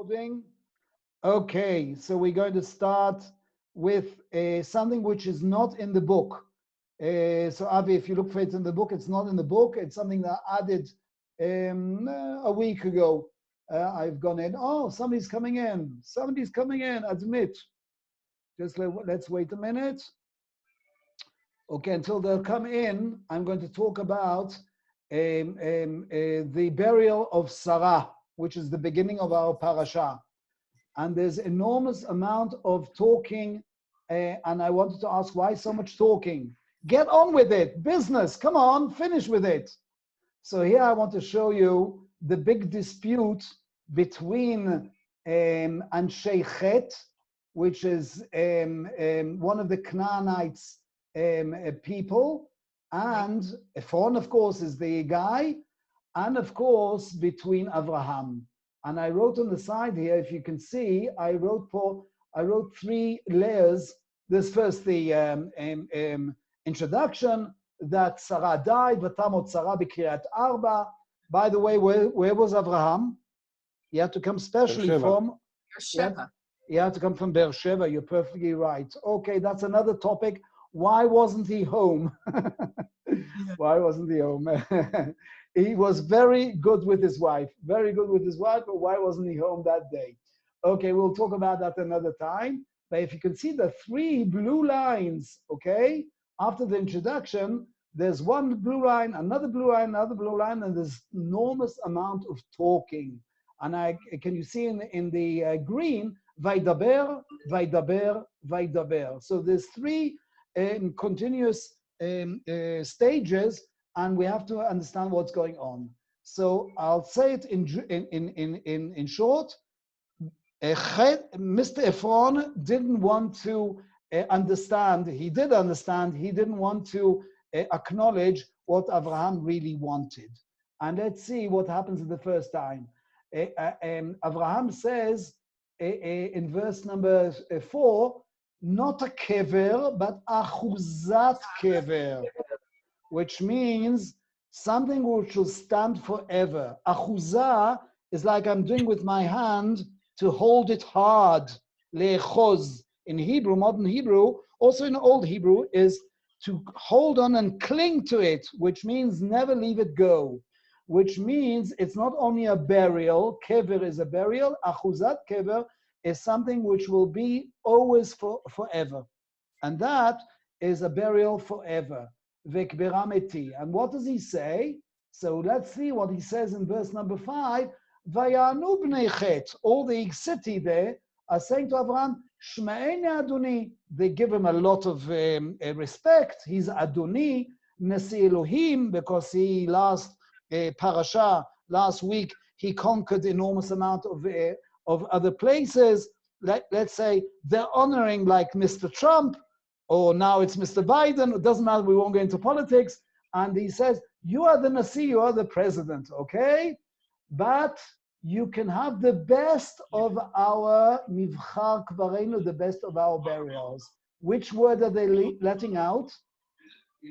Recording. Okay, so we're going to start with something which is not in the book. So Avi, if you look for it in the book, it's not in the book. It's something that I added a week ago. I've gone in. Oh, somebody's coming in. Somebody's coming in. Admit. Just let's wait a minute. Okay, until they'll come in, I'm going to talk about the burial of Sarah, which is the beginning of our parasha. And there's enormous amount of talking, and I wanted to ask, why so much talking? Get on with it, business, come on, finish with it. So here I want to show you the big dispute between Anshe Chet, which is one of the Canaanites people, and Ephron, of course, is the guy, and of course, between Avraham. And I wrote on the side here, if you can see, I wrote three layers. This first, the introduction, that Sarah died, Vatamot Sarah b'Kiryat Arba. By the way, where was Avraham? He had to come specially from Beersheba. He had to come from Beersheba. You're perfectly right. Okay, that's another topic. Why wasn't he home? Why wasn't he home? He was very good with his wife, but why wasn't he home that day? Okay, we'll talk about that another time. But if you can see the three blue lines, okay, after the introduction, there's one blue line, another blue line, another blue line, and there's enormous amount of talking. And can you see in the green, Vaidaber, Vaidaber, Vaidaber. So there's three continuous stages, and we have to understand what's going on. So I'll say it in short. Mr. Ephron didn't want to understand. He did understand. He didn't want to acknowledge what Avraham really wanted. And let's see what happens the first time. Avraham says in verse number 4, not a kever, but achuzat kever, which means something which will stand forever. Achuzah is like I'm doing with my hand to hold it hard. Le'choz in Hebrew, modern Hebrew, also in Old Hebrew, is to hold on and cling to it, which means never leave it go. Which means it's not only a burial, kever is a burial, achuzat kever is something which will be always forever. And that is a burial forever. Vekbera meti. And what does he say? So let's see what he says in verse number 5. Vayanu bnei chet. All the city there are saying to Avraham, Shma'eni Adoni. They give him a lot of respect. He's Adoni, Nasi Elohim, because he last week, he conquered enormous amount of other places. Let's say they're honoring like Mr. Trump, or now it's Mr. Biden. It doesn't matter. We won't go into politics. And he says, you are the Nasi, you are the president, okay? But you can have the best of our Mivchar Kvarenu, the best of our burials. Which word are they letting out?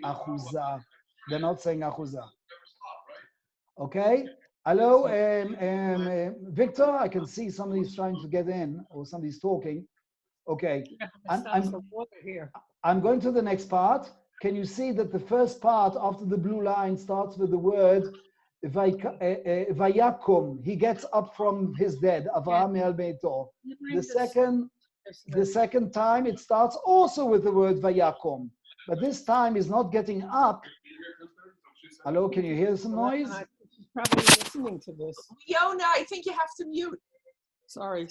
Achuzah. They're not saying Achuzah. Okay? Hello, Victor, I can see somebody's trying to get in, or somebody's talking. Okay, I'm going to the next part. Can you see that the first part after the blue line starts with the word Vayakum? He gets up from his dead, Avraham el Beito. The second time it starts also with the word Vayakum, but this time he's not getting up. Hello, can you hear some noise? Probably listening to this. Yona, I think you have to mute. Sorry.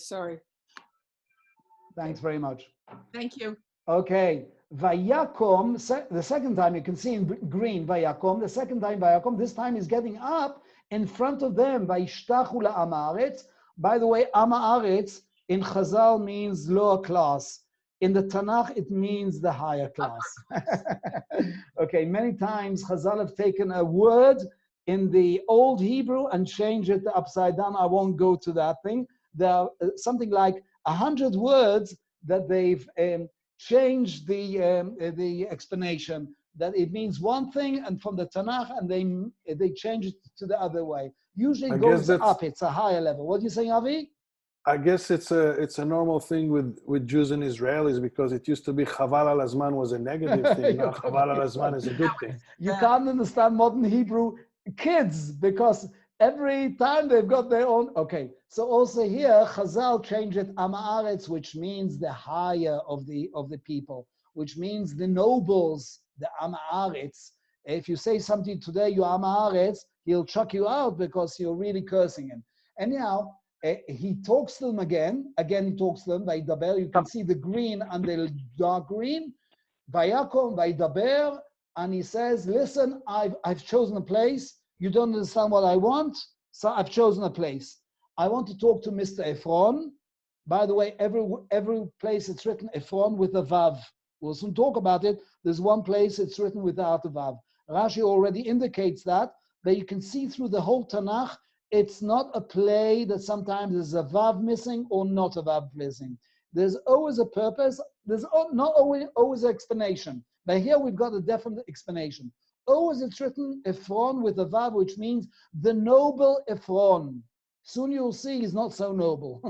Thanks very much. Thank you. Okay, Vayakom, the second time you can see in green, Vayakom, the second time Vayakom, this time he's getting up in front of them, Vayishtachu la'am haaretz. By the way, am haaretz in Chazal means lower class. In the Tanakh, it means the higher class. Okay, many times Chazal have taken a word in the old Hebrew and changed it upside down. I won't go to that thing. There are something like 100 words that they've changed the explanation, that it means one thing, and from the Tanakh, and they change it to the other way. Usually it goes up, it's a higher level. What are you saying, Avi? I guess it's a normal thing with Jews and Israelis, because it used to be Chaval al Azman was a negative thing. Now Chaval al Azman is a good thing. You can't understand modern Hebrew kids because every time they've got their own. Okay, so also here Chazal changed it Am Haaretz, which means the higher of the people, which means the nobles, the Am Haaretz. If you say something today, you Am Haaretz, he'll chuck you out because you're really cursing him. Anyhow, he talks to them again. Again, he talks to them. Vaydaber. You can see the green and the dark green. Vayakom, Vaydaber. And he says, listen, I've chosen a place. You don't understand what I want, so I've chosen a place. I want to talk to Mr. Ephron. By the way, every place it's written Ephron with a Vav. We'll soon talk about it. There's one place it's written without a Vav. Rashi already indicates that you can see through the whole Tanakh, it's not a play that sometimes there's a Vav missing or not a Vav missing. There's always a purpose. There's not always an explanation. But here we've got a definite explanation. Always it's written Ephron with a Vav, which means the noble Ephron. Soon you'll see he's not so noble.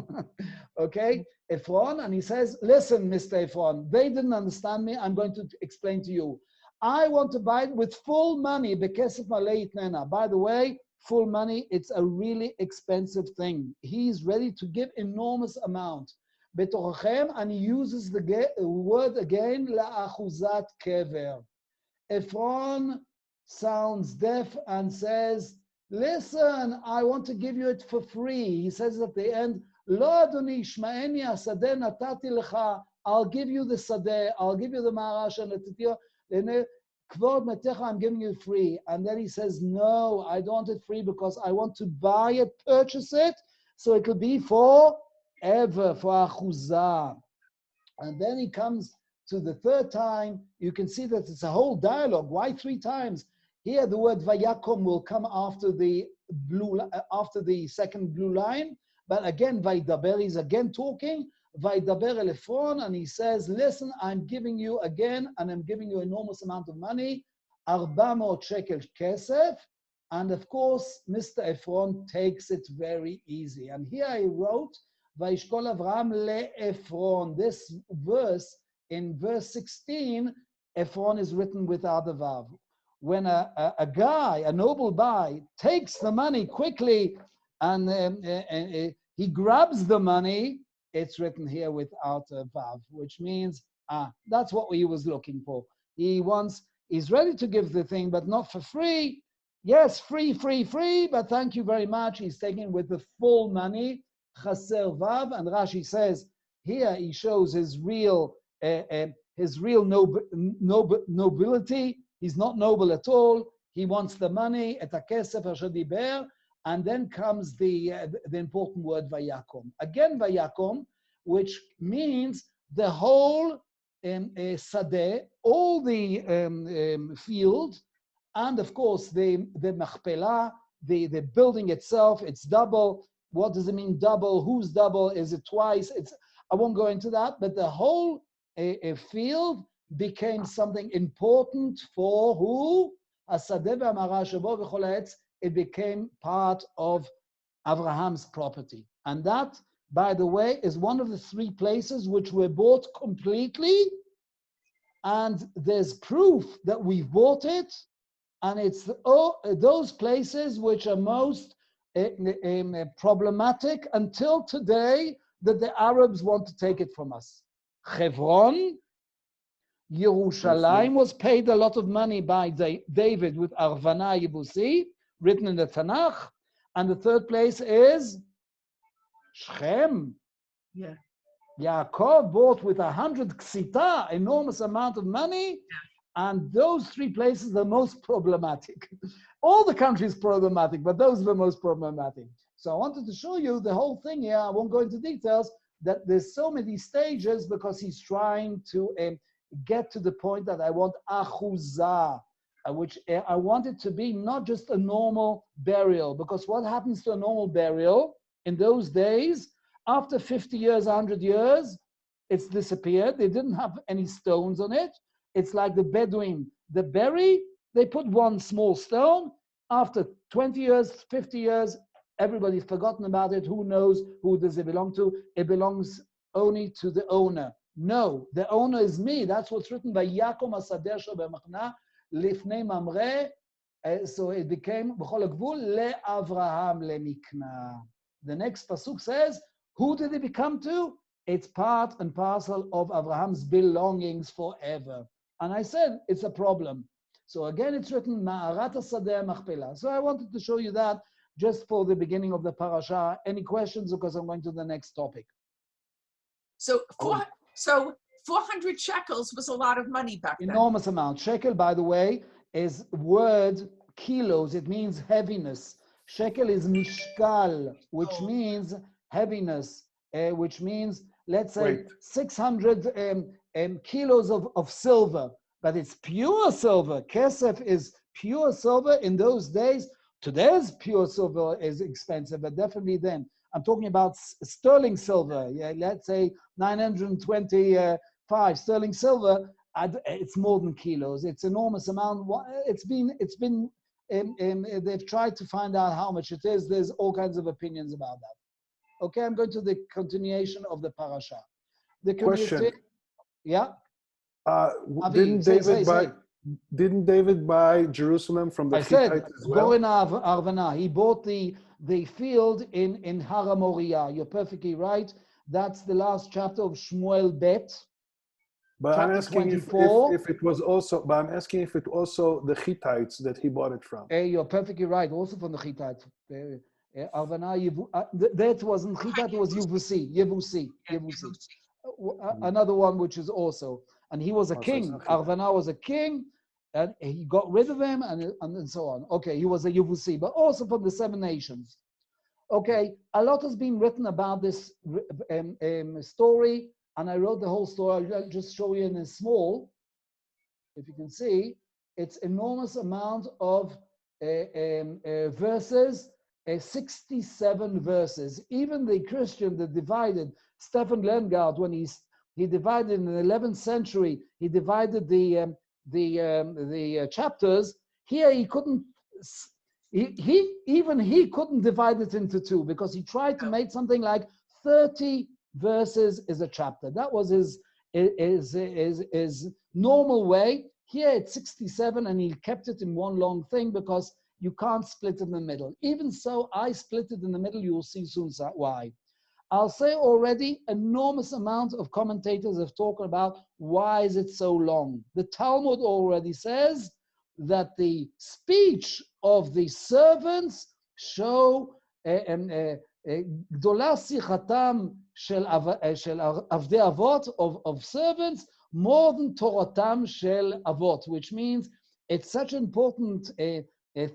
Okay? Ephron, and he says, listen, Mr. Ephron, they didn't understand me. I'm going to explain to you. I want to buy it with full money. Bekesef malei itnena. By the way, full money, it's a really expensive thing. He's ready to give enormous amount. Betorchem, and he uses the word again, la'achuzat kever. Ephron sounds deaf and says, listen, I want to give you it for free. He says at the end, Lo adoni shma'eni hasadeh natati lecha. I'll give you the sadeh, I'll give you the marash and the titio. Kvod metecha, I'm giving you free. And then he says, no, I don't want it free because I want to buy it, purchase it, so it will be forever, for achuzah. And then he comes to the third time. You can see that it's a whole dialogue. Why 3 times? Here the word vayakom will come after the second blue line. But again, vaydaber is again talking. Vaydaber el Ephron, and he says, listen, I'm giving you again, and I'm giving you enormous amount of money, 400 shekel kesef. And of course, Mr. Ephron takes it very easy. And here I wrote, Vayishkol Avraham le Ephron. This verse, in verse 16, Ephron is written without a vav. When a guy, a noble guy, takes the money quickly and he grabs the money, it's written here without a vav, which means, that's what he was looking for. He's ready to give the thing, but not for free. Yes, free, but thank you very much. He's taking with the full money, chaser vav, and Rashi says, here he shows his real nobility. He's not noble at all. He wants the money, et hakesef asher diber. And then comes the important word vayakom. Again, vayakom, which means the whole sadeh, all the field, and of course the machpelah, the building itself. It's double. What does it mean double? Who's double? Is it twice? I won't go into that, but the whole field became something important for who? Hasadeh v'amara shebo v'chol ha'etz. It became part of Avraham's property. And that, by the way, is one of the 3 places which were bought completely. And there's proof that we've bought it. And it's those places which are most problematic until today, that the Arabs want to take it from us. Hebron, Yerushalayim was paid a lot of money by David with Arvana Yebusi, written in the Tanakh. And the third place is Shechem. Yeah. Yaakov bought with 100 ksita, enormous amount of money. And those 3 places are most problematic. All the countries problematic, but those are the most problematic. So I wanted to show you the whole thing here. I won't go into details, that there's so many stages because he's trying to get to the point that I want achuzah, which I want it to be not just a normal burial, because what happens to a normal burial in those days, after 50 years, 100 years, it's disappeared. They didn't have any stones on it. It's like the Bedouin, the bury, they put one small stone. After 20 years, 50 years, Everybody's forgotten about it. Who knows who does it belong to? It belongs only to the owner. No, the owner is me. That's what's written by Yaakov Asader Shebemachna Lifnei Mamre. So it became B'chol Gvul leAvraham lemikna. The next pasuk says, who did it become to? It's part and parcel of Avraham's belongings forever. And I said, it's a problem. So again, it's written, Ma'arat Hasadeh Machpelah. So I wanted to show you that just for the beginning of the parasha. Any questions? Because I'm going to the next topic. So 400 shekels was a lot of money back then. Enormous amount. Shekel, by the way, is word kilos. It means heaviness. Shekel is mishkal, which means heaviness, which means, let's say, 600 kilos of silver. But it's pure silver. Kesef is pure silver in those days. Today's pure silver is expensive, but definitely then. I'm talking about sterling silver. Yeah, let's say 925 sterling silver. It's more than kilos. It's enormous amount. They've tried to find out how much it is. There's all kinds of opinions about that. Okay, I'm going to the continuation of the parasha. The question. Yeah. Didn't David buy Jerusalem from the Hittites as well? Go in Arvana. He bought the field in Har Moriah. You're perfectly right. That's the last chapter of Shmuel Bet. But I'm asking if it was also. But I'm asking if it also the Hittites that he bought it from. You're perfectly right. Also from the Hittites. Arvana. That wasn't Hittite. It was Yevusi. Another one which is also. And he was a king. Arvana was a king, and he got rid of him, and so on. Okay, he was a Yevusi, but also from the 7 nations. Okay, a lot has been written about this story, and I wrote the whole story. I'll just show you in a small, if you can see, it's enormous amount of verses, 67 verses. Even the Christian that divided, Stephen Lengard, when he divided in the 11th century, he divided the chapters. Here he couldn't, he couldn't divide it into 2 because he tried to make something like 30 verses is a chapter. That was his normal way. Here it's 67 and he kept it in one long thing because you can't split in the middle. Even so, I split it in the middle. You will see soon why. I'll say already, enormous amount of commentators have talked about why is it so long. The Talmud already says that the speech of the servants show gdola sichatam shel avdei avot of servants more than toratam shel avot, which means it's such an important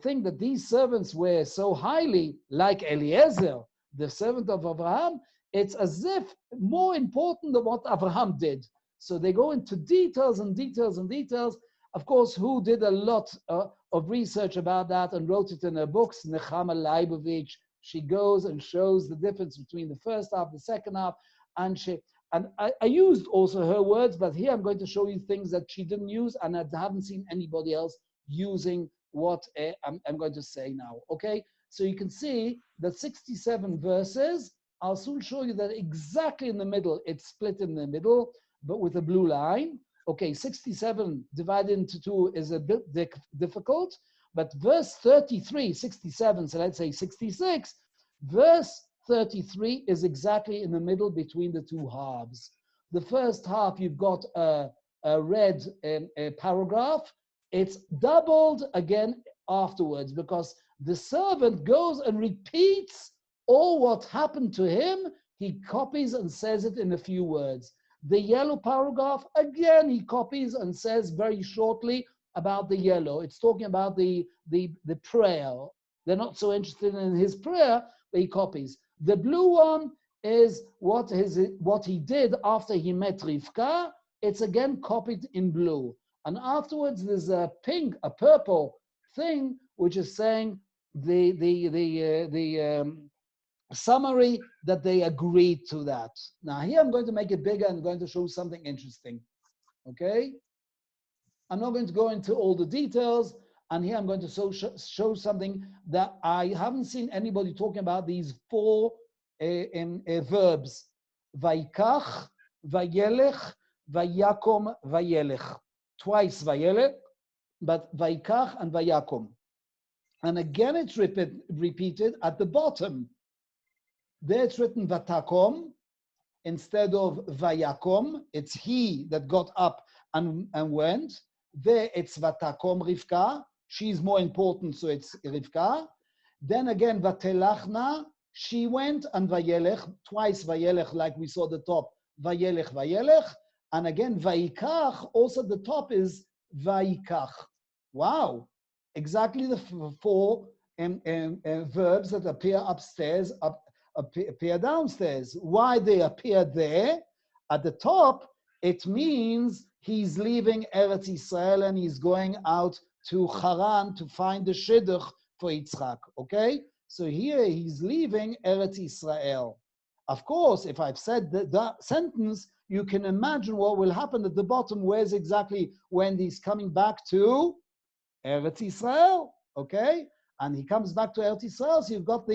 thing that these servants were so highly, like Eliezer, the servant of Avraham, it's as if more important than what Avraham did. So they go into details and details and details. Of course, who did a lot of research about that and wrote it in her books, Nechama Leibovich. She goes and shows the difference between the first half, the second half, and I used also her words, but here I'm going to show you things that she didn't use, and I haven't seen anybody else using what I'm going to say now, okay? So you can see that 67 verses, I'll soon show you that exactly in the middle, it's split in the middle, but with a blue line. Okay, 67 divided into 2 is a bit difficult, but verse 33, 67, so let's say 66, verse 33 is exactly in the middle between the 2 halves. The first half, you've got a red paragraph. It's doubled again afterwards because the servant goes and repeats all what happened to him. He copies and says it in a few words. The yellow paragraph, again, he copies and says very shortly about the yellow. It's talking about the prayer. They're not so interested in his prayer, but he copies. The blue one is what he did after he met Rivka. It's again copied in blue. And afterwards, there's a pink, a purple thing, which is saying the summary that they agreed to that. Now here I'm going to make it bigger and going to show something interesting. Okay? I'm not going to go into all the details. And here I'm going to show something that I haven't seen anybody talking about, these four verbs. Vaikach, vayelech, vayakom, vayelech. Twice vayelech, but vaikach and vayakom. And again, it's repeated at the bottom. There it's written vatakom instead of vayakom. It's he that got up and went. There it's vatakom Rivka. She's more important, so it's Rivka. Then again, vatelachna, she went, and vayelech, twice vayelech, like we saw the top, vayelech, vayelech. And again, vaikach, also the top is vaikach. Wow. Exactly the four verbs that appear upstairs, appear downstairs. Why they appear there? At the top, it means he's leaving Eretz Israel and he's going out to Haran to find the shidduch for Yitzchak, okay? So here he's leaving Eretz Israel. Of course, if I've said that sentence, you can imagine what will happen at the bottom. Where's exactly when he's coming back to Eretz Israel, okay? And he comes back to Eretz Israel, so you've got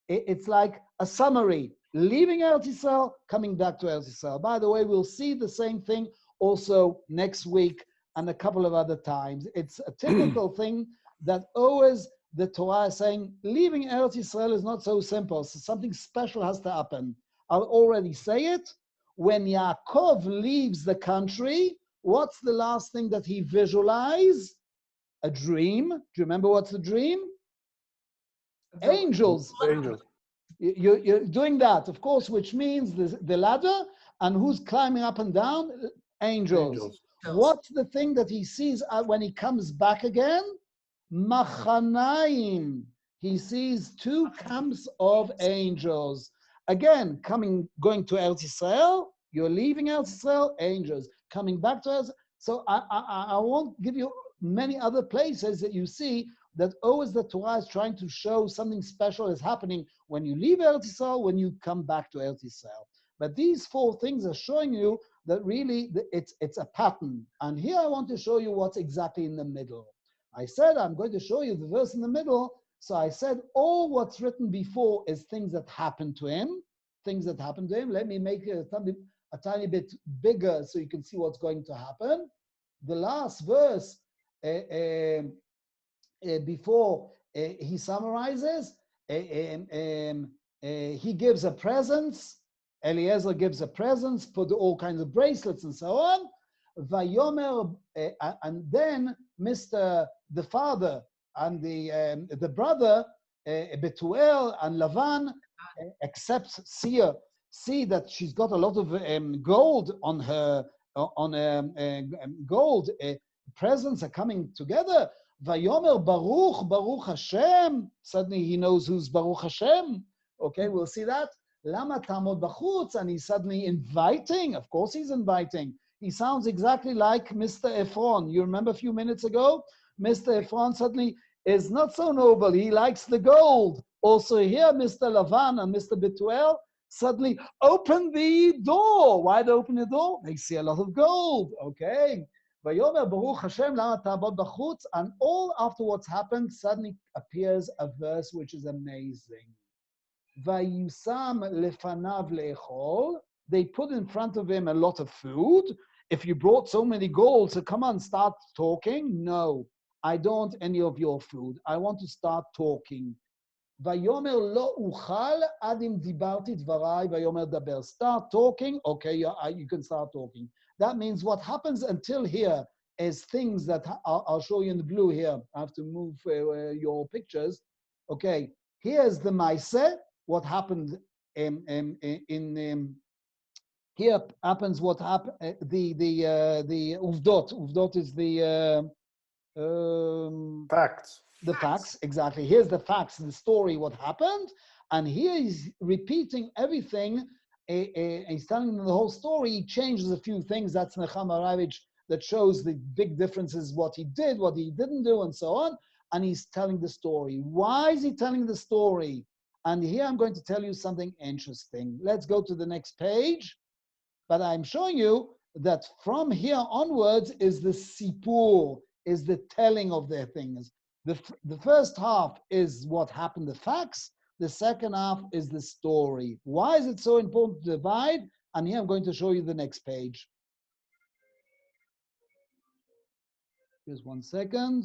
it's like a summary. Leaving Eretz Israel, coming back to Eretz Israel. By the way, we'll see the same thing also next week and a couple of other times. It's a typical thing that always the Torah is saying, leaving Eretz Israel is not so simple. So something special has to happen. I'll already say it. When Yaakov leaves the country, what's the last thing that he visualized? A dream. Do you remember what's the dream? Angels. Angels. You're doing that, of course, which means the ladder, and who's climbing up and down? Angels. Angels. What's the thing that he sees when he comes back again? Machanaim. He sees two camps of angels. Again, going to Eretz Israel, you're leaving Eretz Israel, angels. Coming back to Eretz. So I won't give you many other places that you see that always the Torah is trying to show something special is happening when you leave Eretz Israel, when you come back to Eretz Israel. But these four things are showing you that really it's a pattern. And here I want to show you what's exactly in the middle. I said I'm going to show you the verse in the middle. So I said all what's written before is things that happened to him. Things that happened to him. Let me make it a tiny bit bigger so you can see what's going to happen. The last verse, before he summarizes, he gives a present. Eliezer gives a present, put all kinds of bracelets and so on. Vayomer, and then the father and the brother, Betuel and Lavan, accepts, see that she's got a lot of gold on her, gold presents are coming together. Vayomer Baruch, Baruch Hashem. Suddenly he knows who's Baruch Hashem. Okay, we'll see that. Lama tamod bachutz, and he's suddenly inviting. Of course he's inviting. He sounds exactly like Mr. Ephron. You remember a few minutes ago? Mr. Ephron suddenly is not so noble. He likes the gold. Also here, Mr. Lavan and Mr. Betuel suddenly open the door. Why they open the door? They see a lot of gold. Okay. Vayomer Baruch Hashem lama ta'abod b'chutz, and all after what's happened, suddenly appears a verse which is amazing. Vayusam lefanav le'echol. They put in front of him a lot of food. If you brought so many gold, so come on, start talking. No, I don't want any of your food. I want to start talking. Vayomer lo uchal adim dibarti dvarai vayomer daber. Start talking. Okay, you can start talking. That means what happens until here is things that I'll show you in the blue here. I have to move your pictures. Okay, here's the Maaseh. What happened here happens what happened. The uvdot. Uvdot is the Facts. The facts, exactly. Here's the facts, the story, what happened, and here he's repeating everything. He's telling them the whole story. He changes a few things. That's Nechama Ravitch that shows the big differences, what he did, what he didn't do, and so on. And he's telling the story. Why is he telling the story? And here I'm going to tell you something interesting. Let's go to the next page. But I'm showing you that from here onwards is the sipur, is the telling of their things. The first half is what happened, the facts. The second half is the story. Why is it so important to divide? And here I'm going to show you the next page. Just 1 second.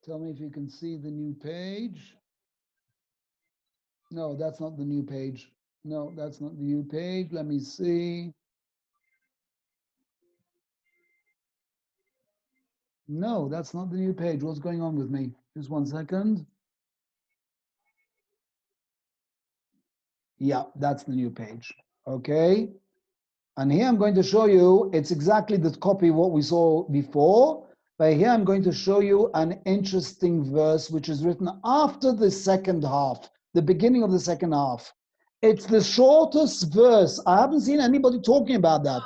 Tell me if you can see the new page. No, that's not the new page. No, that's not the new page. Let me see. No, that's not the new page. What's going on with me? Just 1 second. Yeah, that's the new page. Okay. And here I'm going to show you, it's exactly the copy of what we saw before. But here I'm going to show you an interesting verse which is written after the second half, the beginning of the second half. It's the shortest verse. I haven't seen anybody talking about that.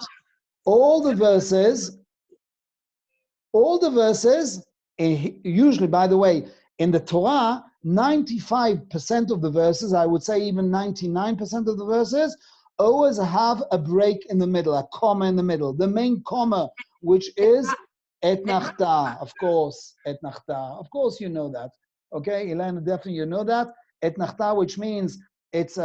All the verses, usually, by the way, in the Torah, 95% of the verses, I would say even 99% of the verses, always have a break in the middle, a comma in the middle. The main comma, which is et nachta, of course, et nachta. Of course, you know that. Okay, Elena, definitely you know that. Et nachta, which means it's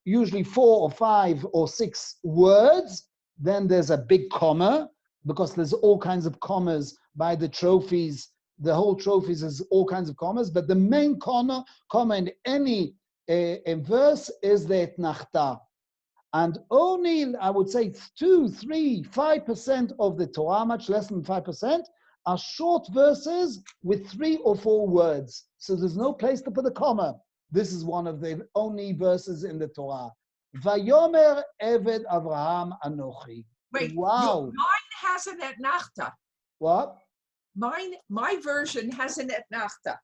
usually 4 or 5 or 6 words. Then there's a big comma, because there's all kinds of commas by the trophies. The whole trophies is all kinds of commas, but the main comma in any verse is the et nachta. And only, I would say, 2, 3, 5% of the Torah, much less than 5%, are short verses with 3 or 4 words. So there's no place to put a comma. This is one of the only verses in the Torah. Vayomer Eved Avraham Anochi. Wait, Wow. mine has an et nachta. What? My version has an et nachta.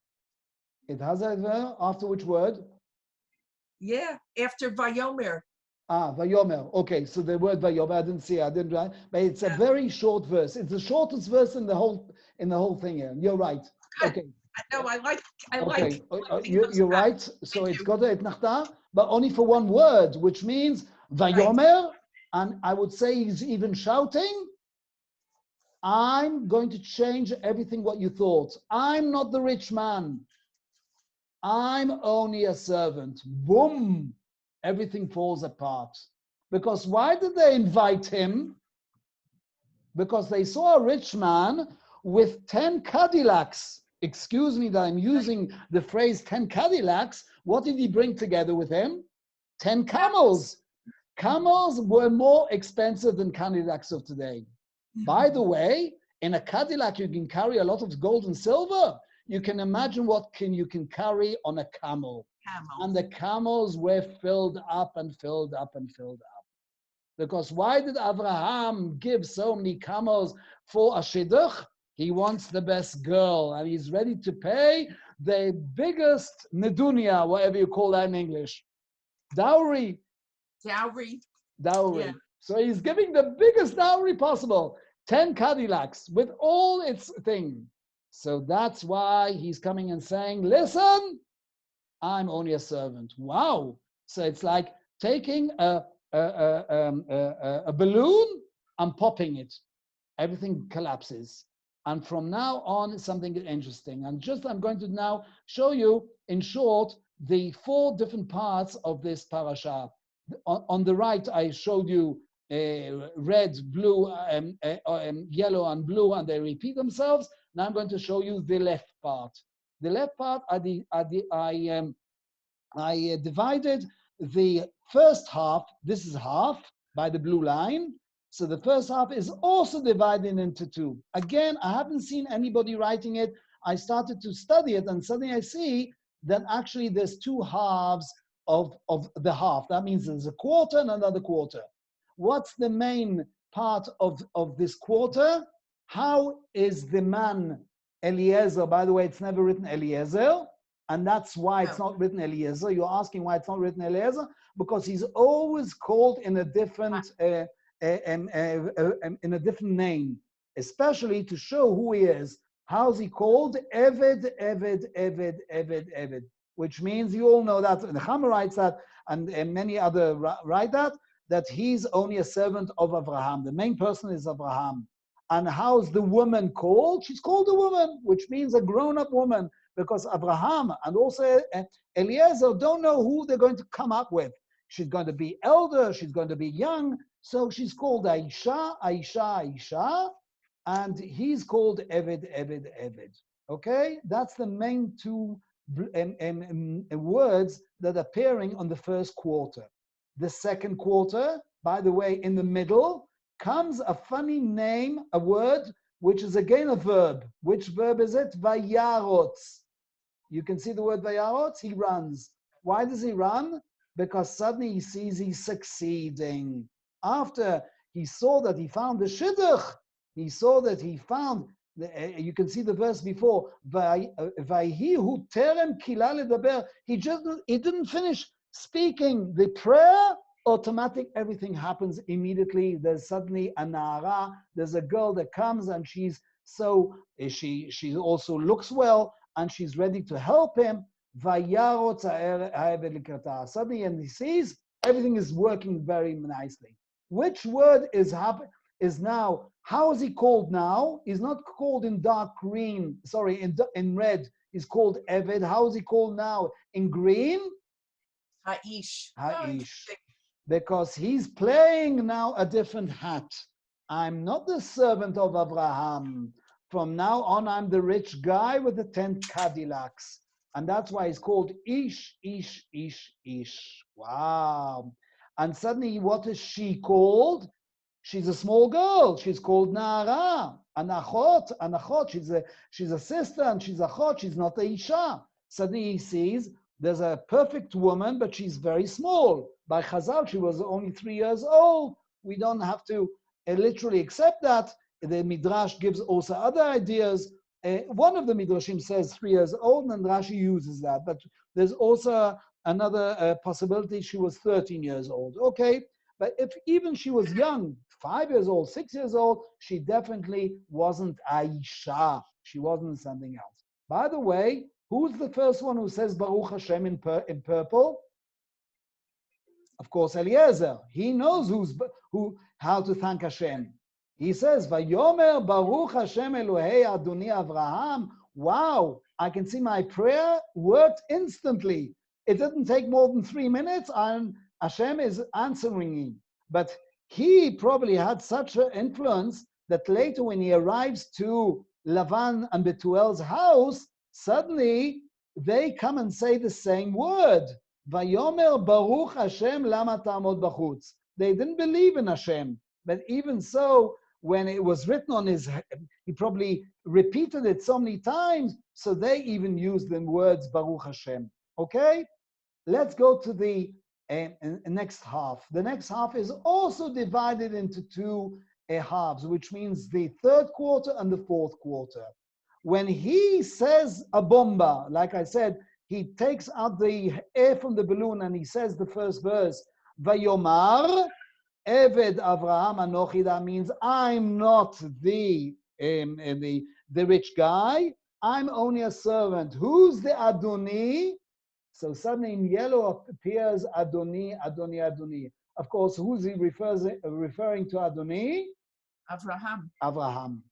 It has a verb after which word? Yeah, after Vayomer. Ah, Vayomer. Okay, so the word Vayomer, I didn't see it, I didn't write, but it's a very short verse. It's the shortest verse in the whole thing here. You're right. Good. Okay. No, I like. Okay, you're right. So it's got a et nachta, but only for one word, which means Vayomer, and I would say he's even shouting, I'm going to change everything what you thought. I'm not the rich man. I'm only a servant. Boom! Everything falls apart. Because why did they invite him? Because they saw a rich man with 10 Cadillacs. Excuse me that I'm using the phrase 10 Cadillacs. What did he bring together with him? 10 camels. Camels were more expensive than Cadillacs of today. By the way, in a Cadillac, you can carry a lot of gold and silver. You can imagine what you can carry on a camel. And the camels were filled up and filled up and filled up. Because why did Avraham give so many camels for a shidduch? He wants the best girl, and he's ready to pay the biggest nedunia, whatever you call that in English. Dowry. Dowry. Yeah. So he's giving the biggest dowry possible. 10 Cadillacs with all its thing. So that's why he's coming and saying, listen, I'm only a servant. Wow. So it's like taking a balloon and popping it. Everything collapses. And from now on, it's something interesting. And I'm going to now show you, in short, the 4 different parts of this parasha. On the right, I showed you red, blue, yellow, and blue, and they repeat themselves. Now I'm going to show you the left part. The left part, I divided the first half. This is half by the blue line. So the first half is also divided into 2. Again, I haven't seen anybody writing it. I started to study it, and suddenly I see that actually there's 2 halves of the half. That means there's a quarter and another quarter. What's the main part of this quarter? How is the man Eliezer? By the way, it's never written Eliezer, and that's why it's not written Eliezer. You're asking why it's not written Eliezer? Because he's always called in a different name, especially to show who he is. How's he called? Eved, Eved, Eved, Eved, Eved. which means you all know that, and the Chama writes that, and many other write that he's only a servant of Avraham. The main person is Avraham. And how's the woman called? She's called a woman, which means a grown-up woman, because Avraham and also Eliezer don't know who they're going to come up with. She's going to be elder, she's going to be young, so she's called Aisha, Aisha, Aisha, and he's called Eved, Eved, Eved. Okay? That's the main two words that are appearing on the first quarter. The second quarter, by the way, in the middle, comes a funny name, a word, which is again a verb. Which verb is it? Vayarotz. You can see the word vayarotz, he runs. Why does he run? Because suddenly he sees he's succeeding. After he saw that he found the shidduch, he saw that he found, you can see the verse before, Vayhi hu terem kila ledaber. He didn't finish speaking the prayer, automatic, everything happens immediately. There's suddenly a nara, there's a girl that comes and she also looks well and she's ready to help him. Suddenly, and he sees everything is working very nicely. Which word is now? How is he called now? He's not called in dark green. Sorry, in red. He's called Eved. How is he called now? In green? Ha'ish. Ha'ish. Because he's playing now a different hat. I'm not the servant of Avraham. From now on, I'm the rich guy with the 10 Cadillacs. And that's why he's called Ish, Ish, Ish, Ish. Wow. And suddenly, what is she called? She's a small girl. She's called Nara. An achot. She's a sister, and she's achot. She's not a Isha. Suddenly he sees there's a perfect woman, but she's very small. By Chazal, she was only 3 years old. We don't have to literally accept that. The Midrash gives also other ideas. One of the Midrashim says 3 years old, and Rashi uses that. But there's also another possibility she was 13 years old. Okay, but if even she was young, 5 years old, 6 years old, she definitely wasn't Aisha. She wasn't something else. By the way, who's the first one who says Baruch Hashem in purple? Of course, Eliezer. He knows how to thank Hashem. He says, Vayomer Baruch Hashem Elohei Adoni Avraham. Wow, I can see my prayer worked instantly. It didn't take more than 3 minutes, and Hashem is answering me. But he probably had such an influence that later when he arrives to Lavan and Betuel's house, suddenly they come and say the same word. Vayomer Baruch Hashem lama ta'amod bachutz. They didn't believe in Hashem. But even so, when it was written on his, he probably repeated it so many times, so they even used the words Baruch Hashem. Okay? Let's go to the next half. The next half is also divided into two halves, which means the third quarter and the fourth quarter. When he says a bomba, like I said, he takes out the air from the balloon and he says the first verse, Vayomar, Eved Avraham Anochi, that means I'm not the rich guy, I'm only a servant. Who's the Adoni? So suddenly in yellow appears Adoni, Adoni, Adoni. Of course, who's he referring to Adoni? Avraham. Avraham.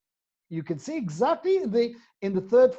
You can see exactly in the third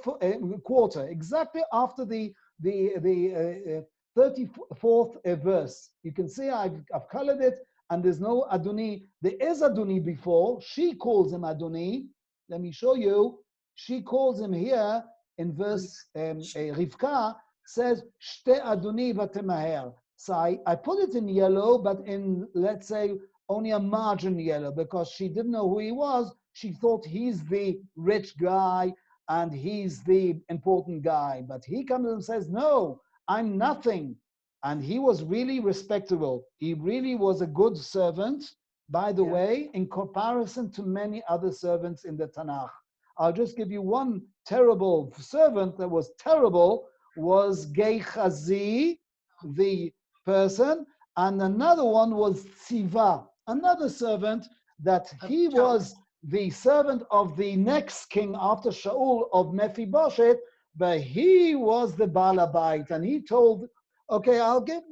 quarter, exactly after the 34th verse. You can see I've colored it, and there's no Adoni. There is Adoni before. She calls him Adoni. Let me show you. She calls him here in verse Rivka, says, Shte Adoni vatemaher. So I put it in yellow, but in, let's say, only a margin yellow, because she didn't know who he was. She thought he's the rich guy and he's the important guy. But he comes and says, no, I'm nothing. And he was really respectable. He really was a good servant, by the way, in comparison to many other servants in the Tanakh. I'll just give you one terrible servant that was terrible, was Gehazi, the person, and another one was Tziva, another servant that he was the servant of the next king after Shaul of Mephibosheth, but he was the balabait, and he told, okay,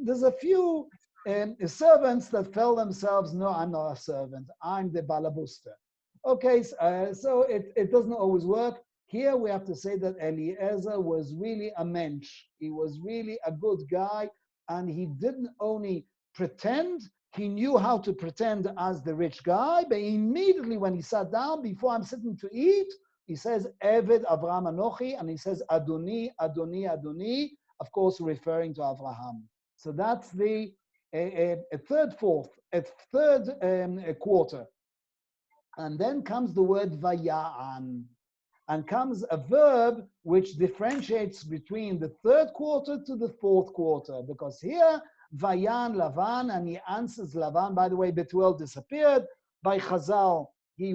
there's a few servants that tell themselves, no, I'm not a servant, I'm the balabuster. Okay, so it doesn't always work. Here we have to say that Eliezer was really a mensch. He was really a good guy, and he didn't only pretend, he knew how to pretend as the rich guy, but immediately when he sat down, before I'm sitting to eat, he says, Eved Avraham Anochi, and he says, Adoni, Adoni, Adoni, of course, referring to Avraham. So that's the third quarter. And then comes the word Vaya'an, and comes a verb which differentiates between the third quarter to the fourth quarter, because here, Vayan Lavan, and he answers Lavan. By the way, Betuel disappeared. By Chazal, he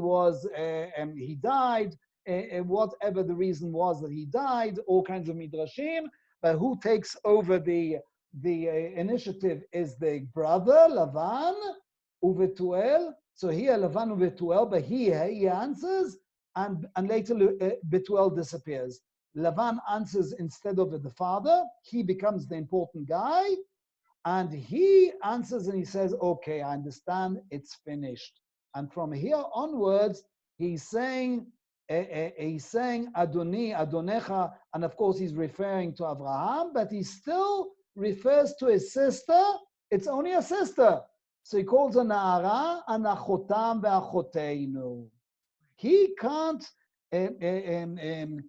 died. Whatever the reason was that he died, all kinds of midrashim. But who takes over the initiative is the brother Lavan, Uvetuel. So here Lavan Uvetuel, but he answers, and later Betuel disappears. Lavan answers instead of the father. He becomes the important guy. And he answers and he says, okay, I understand, it's finished. And from here onwards, he's saying Adoni, Adonecha, and of course he's referring to Avraham, but he still refers to his sister. It's only a sister. So he calls her Na'ara, and Achotam ve'achoteinu. He can't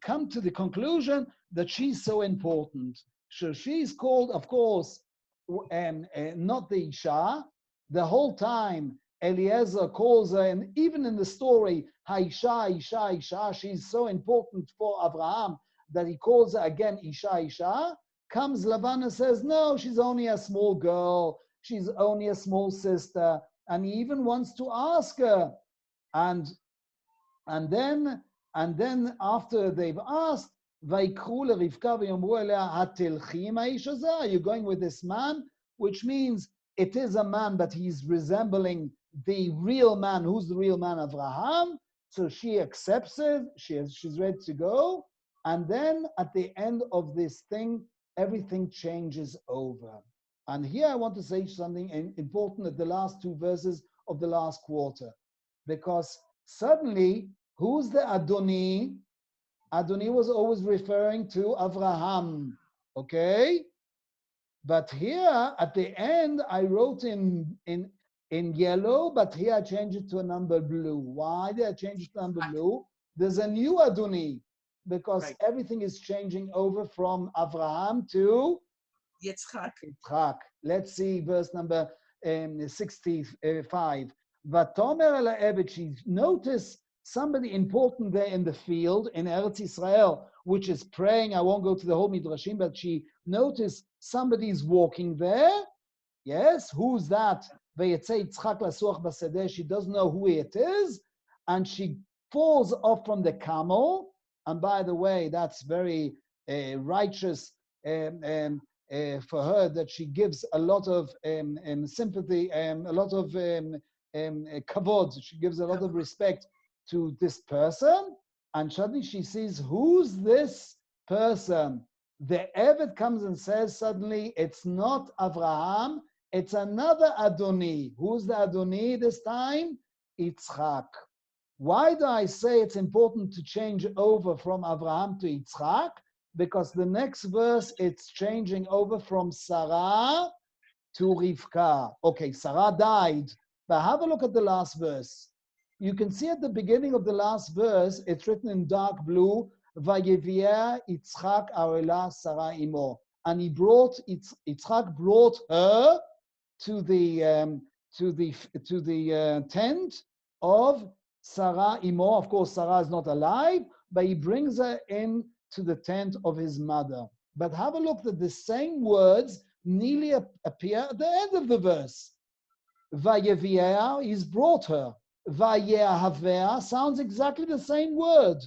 come to the conclusion that she's so important. So she's called, of course, not the Isha. The whole time Eliezer calls her, and even in the story, Isha, Isha, Isha, she's so important for Avraham that he calls her again Isha, Isha. Comes Lavan and says, no, she's only a small girl, she's only a small sister, and he even wants to ask her. And then after they've asked, are you going with this man? Which means it is a man, but he's resembling the real man. Who's the real man? Avraham. So she accepts it. She's ready to go. And then at the end of this thing, everything changes over. And here I want to say something important at the last two verses of the last quarter. Because suddenly, who's the Adoni? Adoni was always referring to Avraham, okay? But here at the end, I wrote in yellow, but here I changed it to a number blue. Why did I change it to number blue? There's a new Adoni, because everything is changing over from Avraham to Yitzchak. Let's see verse number 65. Vatomer ala Ebed, notice somebody important there in the field in Eretz Israel, which is praying. I won't go to the whole midrashim, but she noticed somebody's walking there. Yes, who's that? She doesn't know who it is, and she falls off from the camel. And by the way, that's very righteous for her, that she gives a lot of sympathy, a lot of kavod. She gives a lot of respect to this person, and suddenly she sees, who's this person? The Eved comes and says suddenly, it's not Avraham, it's another Adoni. Who's the Adoni this time? Yitzchak. Why do I say it's important to change over from Avraham to Yitzchak? Because the next verse, it's changing over from Sarah to Rivka. Okay, Sarah died, but have a look at the last verse. You can see at the beginning of the last verse, it's written in dark blue, Vayevier Yitzchak Arela Sarah Imo. And Yitzchak brought her to the tent of Sarah Imo. Of course, Sarah is not alive, but he brings her in to the tent of his mother. But have a look that the same words nearly appear at the end of the verse. Vayevier, he's brought her. Vayehavea sounds exactly the same word.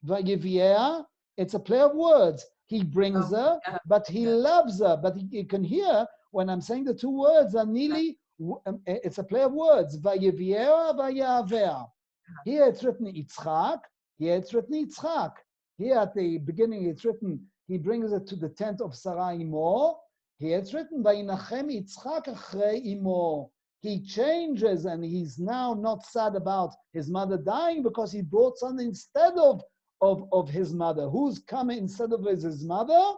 Vayevier, it's a play of words. He brings her, but he loves her. But you can hear when I'm saying the two words are nearly, it's a play of words. Vayevier, Vayehavea. Here it's written Yitzchak, here it's written Yitzchak. Here at the beginning, it's written, he brings it to the tent of Sarah imo. Here it's written, Vayinachem Yitzchak achrei imo. He changes and he's now not sad about his mother dying because he brought something instead of his mother. Who's coming instead of his mother?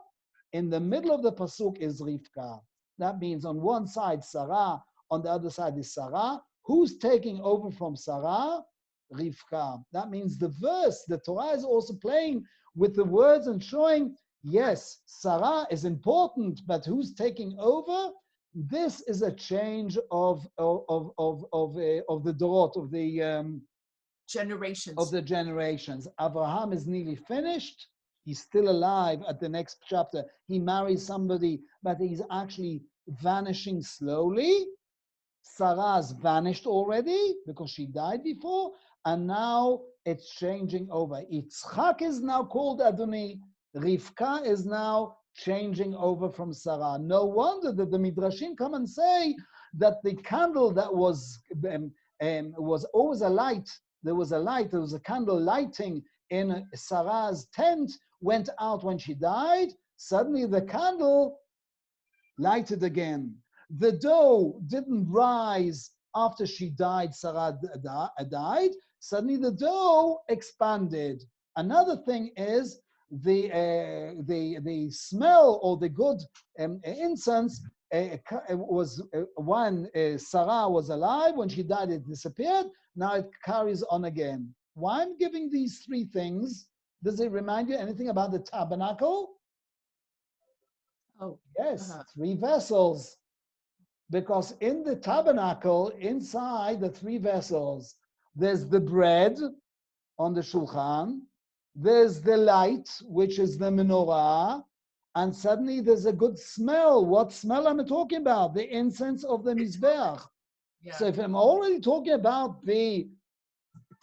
In the middle of the pasuk is Rivka. That means on one side Sarah, on the other side is Sarah. Who's taking over from Sarah? Rivka. That means the verse, the Torah is also playing with the words and showing, yes, Sarah is important, but who's taking over? This is a change of the dorot, of the Generations. of the generations. Avraham is nearly finished. He's still alive at the next chapter. He marries somebody, but he's actually vanishing slowly. Sarah's vanished already because she died before, and now it's changing over. Yitzchak is now called Adoni. Rivka is now changing over from Sarah. No wonder that the Midrashim come and say that the candle that was always a light, there was a candle lighting in Sarah's tent, went out when she died. Suddenly the candle lighted again. The dough didn't rise after she died, Sarah died. Suddenly the dough expanded. Another thing is the smell or the good incense was when Sarah was alive. When she died, it disappeared. Now it carries on again. Why I'm giving these three things? Does it remind you anything about the tabernacle? Oh, yes, three vessels. Because in the tabernacle, inside the three vessels, there's the bread on the shulchan, there's the light, which is the menorah, and suddenly there's a good smell. What smell am I talking about? The incense of the mizbeach. yeah. So if I'm already talking about the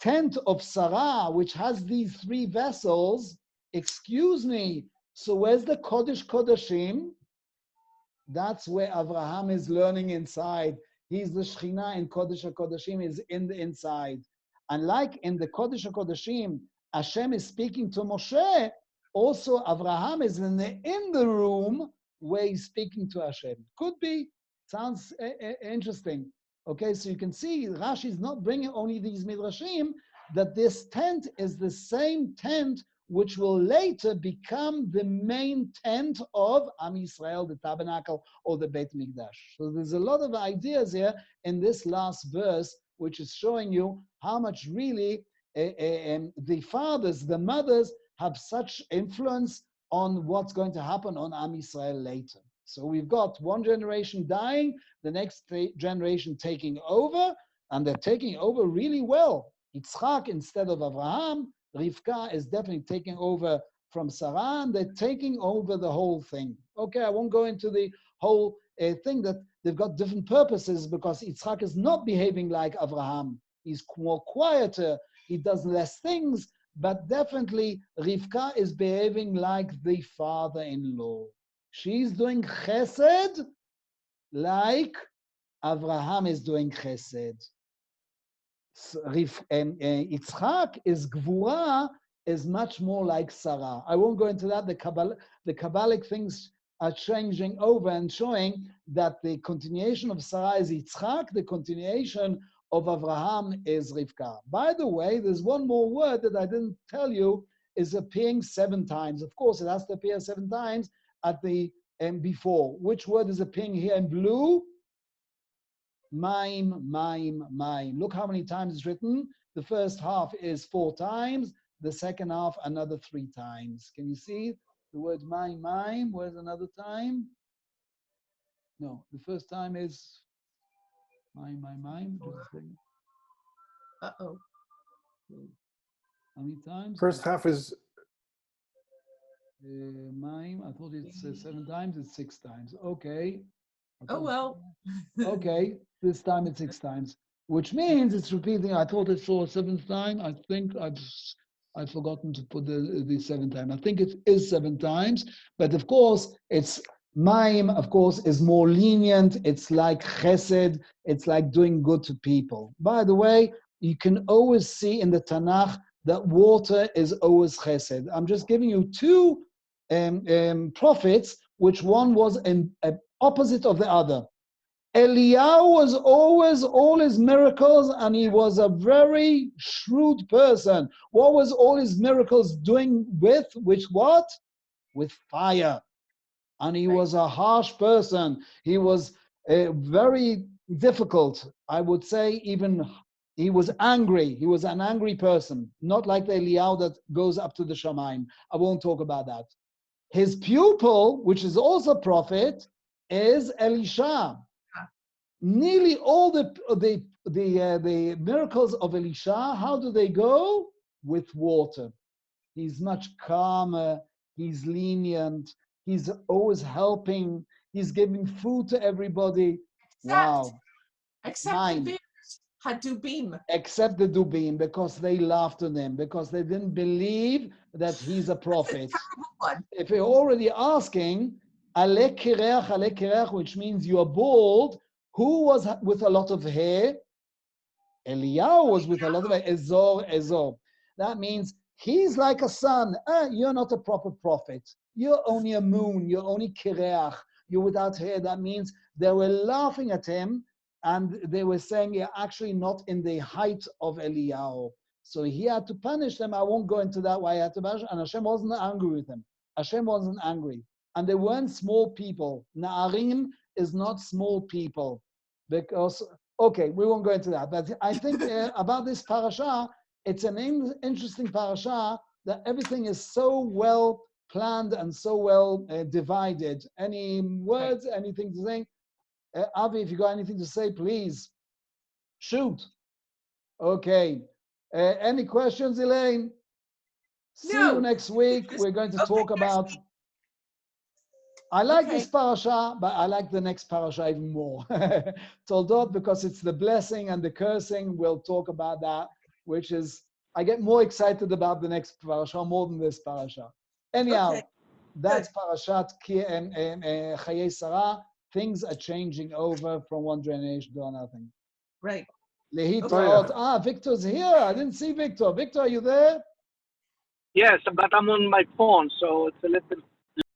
tent of Sarah, which has these three vessels, excuse me, so where's the Kodesh Kodashim? That's where Avraham is learning inside. He's the Shekhinah in Kodesh HaKodashim, is in the inside. And like in the Kodesh HaKodashim, Hashem is speaking to Moshe, also Avraham is in the room where he's speaking to Hashem. Could be. Sounds interesting. Okay, so you can see Rashi is not bringing only these midrashim, that this tent is the same tent which will later become the main tent of Am Yisrael, the tabernacle, or the Beit Mikdash. So there's a lot of ideas here in this last verse, which is showing you how much really the fathers, the mothers, have such influence on what's going to happen on Am Yisrael later. So we've got one generation dying, the next generation taking over, and they're taking over really well. Yitzchak instead of Avraham, Rivka is definitely taking over from Sarah, and they're taking over the whole thing. Okay, I won't go into the whole thing that they've got different purposes, because Yitzchak is not behaving like Avraham. He's more quieter, he does less things, but definitely Rivka is behaving like the father-in-law. She's doing chesed like Avraham is doing chesed. Yitzchak is gvura, is much more like Sarah. I won't go into that. The Kabbalic things are changing over and showing that the continuation of Sarah is Yitzchak, the continuation of Avraham is Rivka. By the way, there's one more word that I didn't tell you is appearing 7 times. Of course, it has to appear 7 times at the before. Which word is appearing here in blue? Maim, maim, maim. Look how many times it's written. The first half is 4 times. The second half, another 3 times. Can you see the word maim, maim? Where's another time? No, the first time is maim, maim, maim. Uh-oh. How many times? First half is Maim. I thought it's 7 times. It's 6 times. Okay. Oh, well. Okay. This time it's 6 times, which means it's repeating. I thought it's for a 7th time. I think I've forgotten to put the 7th time. I think it is 7 times, but of course it's Maim. Of course, is more lenient. It's like Chesed. It's like doing good to people. By the way, you can always see in the Tanakh that water is always chesed. I'm just giving you two prophets, which one was an opposite of the other. Eliyahu was always all his miracles, and he was a very shrewd person. What was all his miracles doing with? With what? With fire. And he was a harsh person. He was very difficult. I would say even he was angry. He was an angry person, not like the Eliyahu that goes up to the Shamayim. I won't talk about that. His pupil, which is also a prophet, is Elisha. Nearly all the miracles of Elisha, how do they go? With water. He's much calmer. He's lenient. He's always helping. He's giving food to everybody. Wow. Except the bears had dubim. Except the dubim, because they laughed at him, because they didn't believe that he's a prophet. If you're already asking, ale kireach, which means you're bald, who was with a lot of hair? Eliyahu was with a lot of hair. Ezor. That means he's like a sun. You're not a proper prophet. You're only a moon. You're only kireach. You're without hair. That means they were laughing at him, and they were saying you're actually not in the height of Eliyahu. So he had to punish them. I won't go into that why he had to punish, and Hashem wasn't angry with them. Hashem wasn't angry. And they weren't small people. Na'arim is not small people. Because, okay, we won't go into that. But I think about this parasha, it's an interesting parasha that everything is so well planned and so well divided. Any words, anything to say? Avi, if you got anything to say, please shoot. Okay. Any questions, Elaine? See you next week. We're going to talk about. I like this parasha, but I like the next parasha even more. Toldot, because it's the blessing and the cursing. We'll talk about that, which is, I get more excited about the next parasha more than this parasha. Anyhow, that's Parashat Haye Sarah. Things are changing over from one generation to another. Right. Lehitraot. Victor's here. I didn't see Victor. Victor, are you there? Yes, but I'm on my phone, so it's a little